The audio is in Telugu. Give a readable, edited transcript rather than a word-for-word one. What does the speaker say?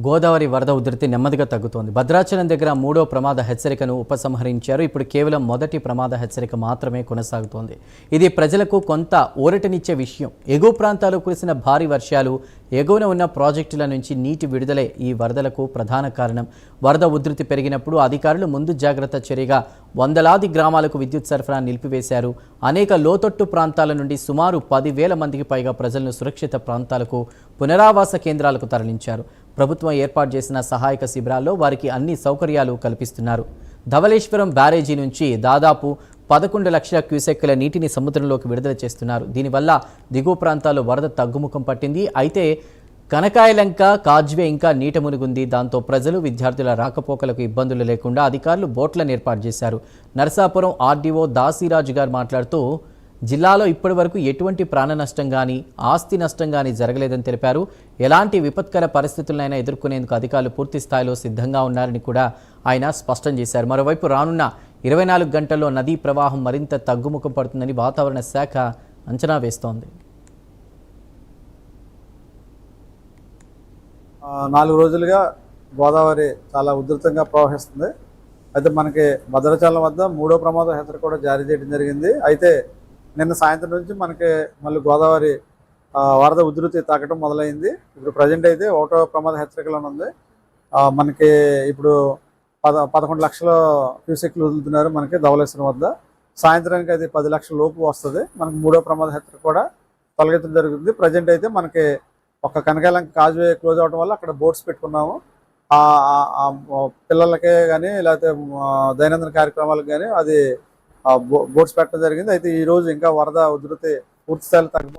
గోదావరి వరద ఉధృతి నెమ్మదిగా తగ్గుతోంది. భద్రాచలం దగ్గర మూడో ప్రమాద హెచ్చరికను ఉపసంహరించారు. ఇప్పుడు కేవలం మొదటి ప్రమాద హెచ్చరిక మాత్రమే కొనసాగుతోంది. ఇది ప్రజలకు కొంత ఊరటనిచ్చే విషయం. ఎగువ ప్రాంతాల్లో కురిసిన భారీ వర్షాలు, ఎగువన ఉన్న ప్రాజెక్టుల నుంచి నీటి విడుదలే ఈ వరదలకు ప్రధాన కారణం. వరద ఉధృతి పెరిగినప్పుడు అధికారులు ముందు జాగ్రత్త చర్యగా వందలాది గ్రామాలకు విద్యుత్ సరఫరా నిలిపివేశారు. అనేక లోతట్టు ప్రాంతాల నుండి సుమారు 10,000 మందికి పైగా ప్రజలను సురక్షిత ప్రాంతాలకు, పునరావాస కేంద్రాలకు తరలించారు. ప్రభుత్వం ఏర్పాటు చేసిన సహాయక శిబిరాల్లో వారికి అన్ని సౌకర్యాలు కల్పిస్తున్నారు. ధవళేశ్వరం బ్యారేజీ నుంచి దాదాపు 11 లక్షల క్యూసెక్కుల నీటిని సముద్రంలోకి విడుదల చేస్తున్నారు. దీనివల్ల దిగువ ప్రాంతాల్లో వరద తగ్గుముఖం పట్టింది. అయితే కనకాయలంక కాజ్వే ఇంకా నీట మునిగుంది. దాంతో ప్రజలు, విద్యార్థుల రాకపోకలకు ఇబ్బందులు లేకుండా అధికారులు బోట్లను ఏర్పాటు చేశారు. నరసాపురం ఆర్డీఓ దాసిరాజు గారు మాట్లాడుతూ జిల్లాలో ఇప్పటి వరకు ఎటువంటి ప్రాణ నష్టం కానీ, ఆస్తి నష్టం కానీ జరగలేదని తెలిపారు. ఎలాంటి విపత్కర పరిస్థితులనైనా ఎదుర్కొనేందుకు అధికారులు పూర్తి స్థాయిలో సిద్ధంగా ఉన్నారని కూడా ఆయన స్పష్టం చేశారు. మరోవైపు రానున్న 24 గంటల్లో నదీ ప్రవాహం మరింత తగ్గుముఖం పడుతుందని వాతావరణ శాఖ అంచనా వేస్తోంది. 4 రోజులుగా గోదావరి చాలా ఉధృతంగా ప్రవహిస్తుంది. అయితే మనకి భద్రాచలం వద్ద మూడో ప్రమాద హెచ్చరిక కూడా జారీ చేయడం జరిగింది. అయితే నిన్న సాయంత్రం నుంచి మనకి మళ్ళీ గోదావరి వరద ఉధృతి తగ్గడం మొదలైంది. ఇప్పుడు ప్రజెంట్ అయితే ఒకటో ప్రమాద హెచ్చరికలోనే ఉంది. మనకి ఇప్పుడు 11 లక్షల క్యూసెక్లు వదులుతున్నారు మనకి ధవళేశ్వరం వద్ద. సాయంత్రానికి అది 10 లక్షల లోపు వస్తుంది. మనకి మూడో ప్రమాద హెచ్చరిక కూడా తొలగించడం జరుగుతుంది. ప్రజెంట్ అయితే మనకి ఒక కనకాయలంక కాజ్వే క్లోజ్ అవడం వల్ల అక్కడ బోట్స్ పెట్టుకున్నాము. పిల్లలకే కానీ లేకపోతే దైనందిన కార్యక్రమాలకు కానీ అది బోట్స్ పెట్టడం జరిగింది. అయితే ఈ రోజు ఇంకా వరద ఉధృతి పూర్తి స్థాయిలో తగ్గిపోవడం